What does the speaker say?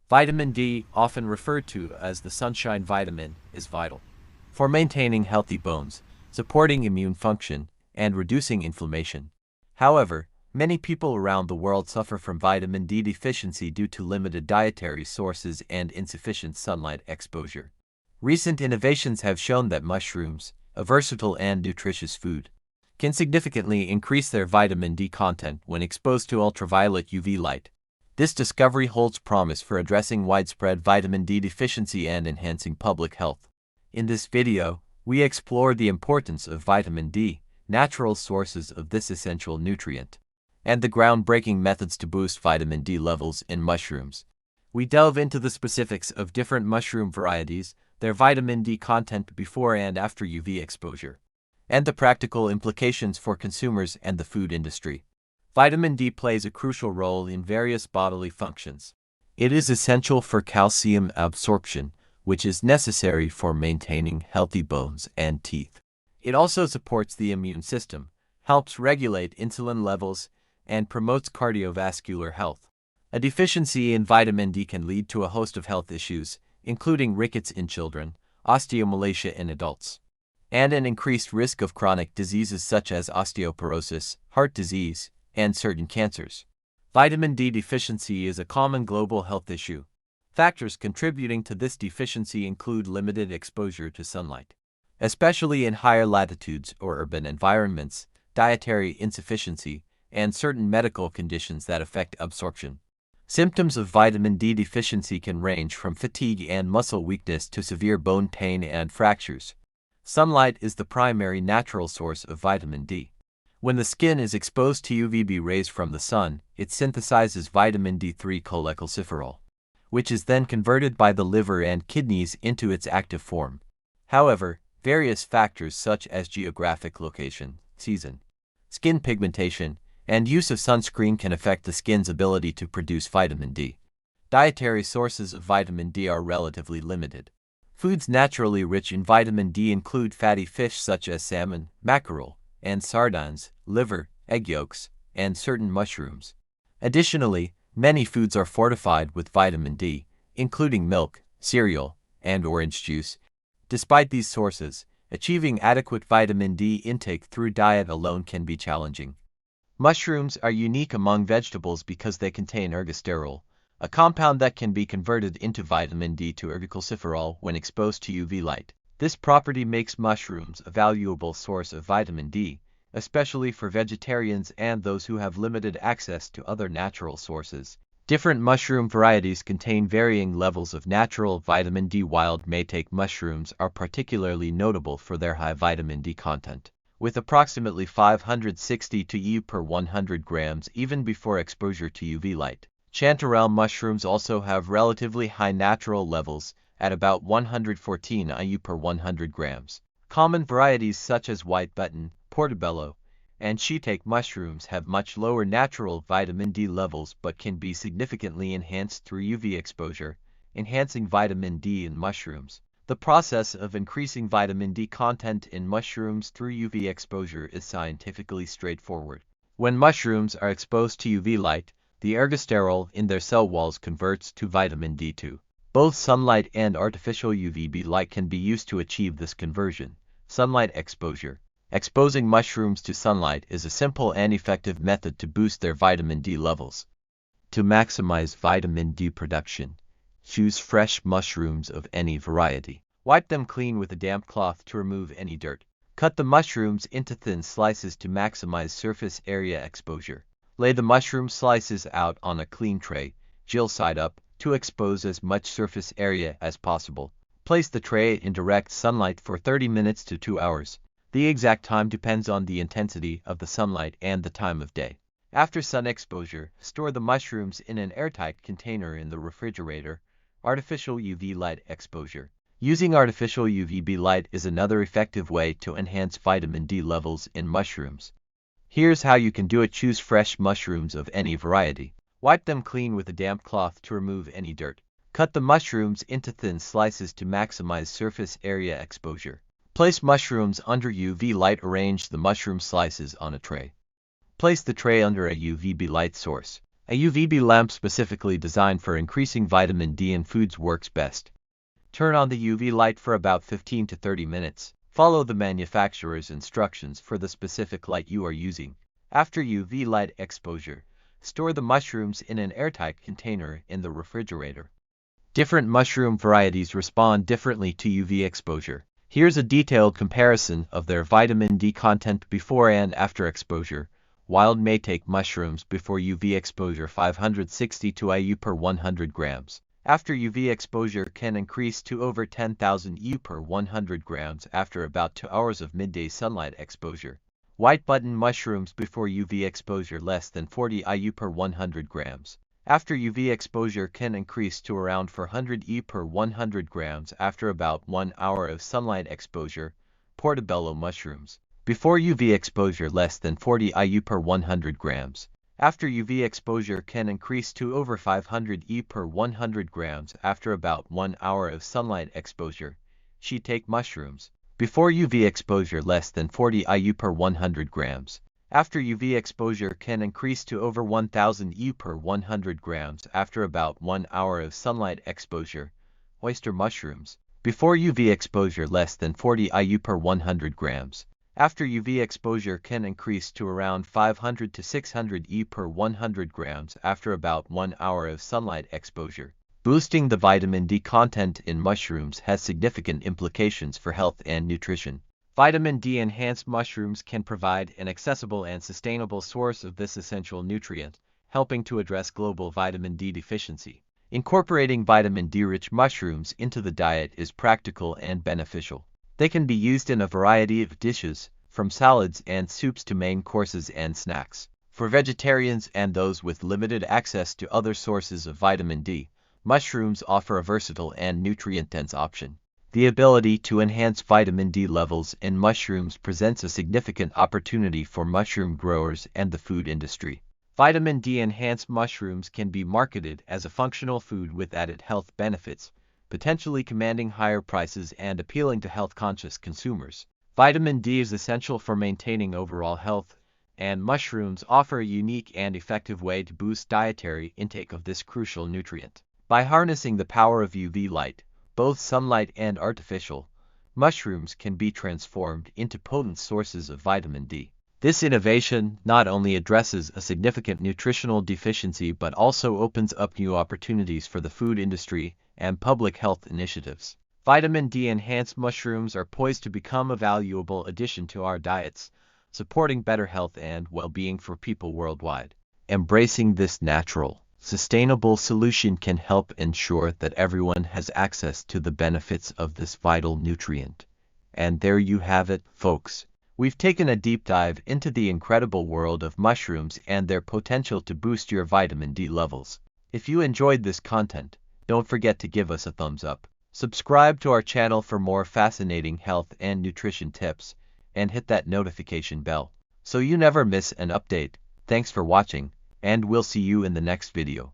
Vitamin D, often referred to as the sunshine vitamin, is vital for maintaining healthy bones, supporting immune function, and reducing inflammation. However, many people around the world suffer from vitamin D deficiency due to limited dietary sources and insufficient sunlight exposure. Recent innovations have shown that mushrooms, a versatile and nutritious food, can significantly increase their vitamin D content when exposed to ultraviolet UV light. This discovery holds promise for addressing widespread vitamin D deficiency and enhancing public health. In this video, we explore the importance of vitamin D, natural sources of this essential nutrient, and the groundbreaking methods to boost vitamin D levels in mushrooms. We delve into the specifics of different mushroom varieties, their vitamin D content before and after UV exposure, and the practical implications for consumers and the food industry. Vitamin D plays a crucial role in various bodily functions. It is essential for calcium absorption, which is necessary for maintaining healthy bones and teeth. It also supports the immune system, helps regulate insulin levels, and promotes cardiovascular health. A deficiency in vitamin D can lead to a host of health issues, including rickets in children, osteomalacia in adults, and an increased risk of chronic diseases such as osteoporosis, heart disease, and certain cancers. Vitamin D deficiency is a common global health issue. Factors contributing to this deficiency include limited exposure to sunlight, especially in higher latitudes or urban environments, dietary insufficiency, and certain medical conditions that affect absorption. Symptoms of vitamin D deficiency can range from fatigue and muscle weakness to severe bone pain and fractures. Sunlight is the primary natural source of vitamin D. When the skin is exposed to UVB rays from the sun, it synthesizes vitamin D3 cholecalciferol, which is then converted by the liver and kidneys into its active form. However, various factors such as geographic location, season, skin pigmentation, and use of sunscreen can affect the skin's ability to produce vitamin D. Dietary sources of vitamin D are relatively limited. Foods naturally rich in vitamin D include fatty fish such as salmon, mackerel, and sardines, liver, egg yolks, and certain mushrooms. Additionally, many foods are fortified with vitamin D, including milk, cereal, and orange juice. Despite these sources, achieving adequate vitamin D intake through diet alone can be challenging. Mushrooms are unique among vegetables because they contain ergosterol, a compound that can be converted into vitamin D to ergocalciferol when exposed to UV light. This property makes mushrooms a valuable source of vitamin D, especially for vegetarians and those who have limited access to other natural sources. Different mushroom varieties contain varying levels of natural vitamin D. Wild Maytake mushrooms are particularly notable for their high vitamin D content, with approximately 560 EU per 100 grams even before exposure to UV light. Chanterelle mushrooms also have relatively high natural levels, at about 114 IU per 100 grams. Common varieties such as white button, portobello, and shiitake mushrooms have much lower natural vitamin D levels but can be significantly enhanced through UV exposure, enhancing vitamin D in mushrooms. The process of increasing vitamin D content in mushrooms through UV exposure is scientifically straightforward. When mushrooms are exposed to UV light, the ergosterol in their cell walls converts to vitamin D2. Both sunlight and artificial UVB light can be used to achieve this conversion. Sunlight exposure. Exposing mushrooms to sunlight is a simple and effective method to boost their vitamin D levels. To maximize vitamin D production, choose fresh mushrooms of any variety. Wipe them clean with a damp cloth to remove any dirt. Cut the mushrooms into thin slices to maximize surface area exposure. Lay the mushroom slices out on a clean tray, gill side up, to expose as much surface area as possible. Place the tray in direct sunlight for 30 minutes to 2 hours. The exact time depends on the intensity of the sunlight and the time of day. After sun exposure, store the mushrooms in an airtight container in the refrigerator. Artificial UV light exposure. Using artificial UVB light is another effective way to enhance vitamin D levels in mushrooms. Here's how you can do it. Choose fresh mushrooms of any variety. Wipe them clean with a damp cloth to remove any dirt. Cut the mushrooms into thin slices to maximize surface area exposure. Place mushrooms under UV light. Arrange the mushroom slices on a tray. Place the tray under a UVB light source. A UVB lamp specifically designed for increasing vitamin D in foods works best. Turn on the UV light for about 15 to 30 minutes. Follow the manufacturer's instructions for the specific light you are using. After UV light exposure, store the mushrooms in an airtight container in the refrigerator. Different mushroom varieties respond differently to UV exposure. Here's a detailed comparison of their vitamin D content before and after exposure. Wild Maytake mushrooms before UV exposure 562 IU per 100 grams. After UV exposure can increase to over 10,000 IU per 100 grams after about 2 hours of midday sunlight exposure. White button mushrooms before UV exposure less than 40 IU per 100 grams. After UV exposure can increase to around 400 IU per 100 grams after about 1 hour of sunlight exposure. Portobello mushrooms before UV exposure less than 40 IU per 100 grams. After UV exposure can increase to over 500 IU per 100 grams after about 1 hour of sunlight exposure. Shiitake mushrooms before UV exposure less than 40 IU per 100 grams. After UV exposure can increase to over 1000 IU per 100 grams after about 1 hour of sunlight exposure. Oyster mushrooms before UV exposure less than 40 IU per 100 grams. After UV exposure can increase to around 500 to 600 IU per 100 grams after about 1 hour of sunlight exposure. Boosting the vitamin D content in mushrooms has significant implications for health and nutrition. Vitamin D-enhanced mushrooms can provide an accessible and sustainable source of this essential nutrient, helping to address global vitamin D deficiency. Incorporating vitamin D-rich mushrooms into the diet is practical and beneficial. They can be used in a variety of dishes, from salads and soups to main courses and snacks. For vegetarians and those with limited access to other sources of vitamin D, mushrooms offer a versatile and nutrient-dense option. The ability to enhance vitamin D levels in mushrooms presents a significant opportunity for mushroom growers and the food industry. Vitamin D-enhanced mushrooms can be marketed as a functional food with added health benefits, potentially commanding higher prices and appealing to health-conscious consumers. Vitamin D is essential for maintaining overall health, and mushrooms offer a unique and effective way to boost dietary intake of this crucial nutrient. By harnessing the power of UV light, both sunlight and artificial, mushrooms can be transformed into potent sources of vitamin D. This innovation not only addresses a significant nutritional deficiency but also opens up new opportunities for the food industry and public health initiatives. Vitamin D-enhanced mushrooms are poised to become a valuable addition to our diets, supporting better health and well-being for people worldwide. Embracing this natural, sustainable solution can help ensure that everyone has access to the benefits of this vital nutrient. And there you have it, folks. We've taken a deep dive into the incredible world of mushrooms and their potential to boost your vitamin D levels. If you enjoyed this content, don't forget to give us a thumbs up. Subscribe to our channel for more fascinating health and nutrition tips, and hit that notification bell so you never miss an update. Thanks for watching, and we'll see you in the next video.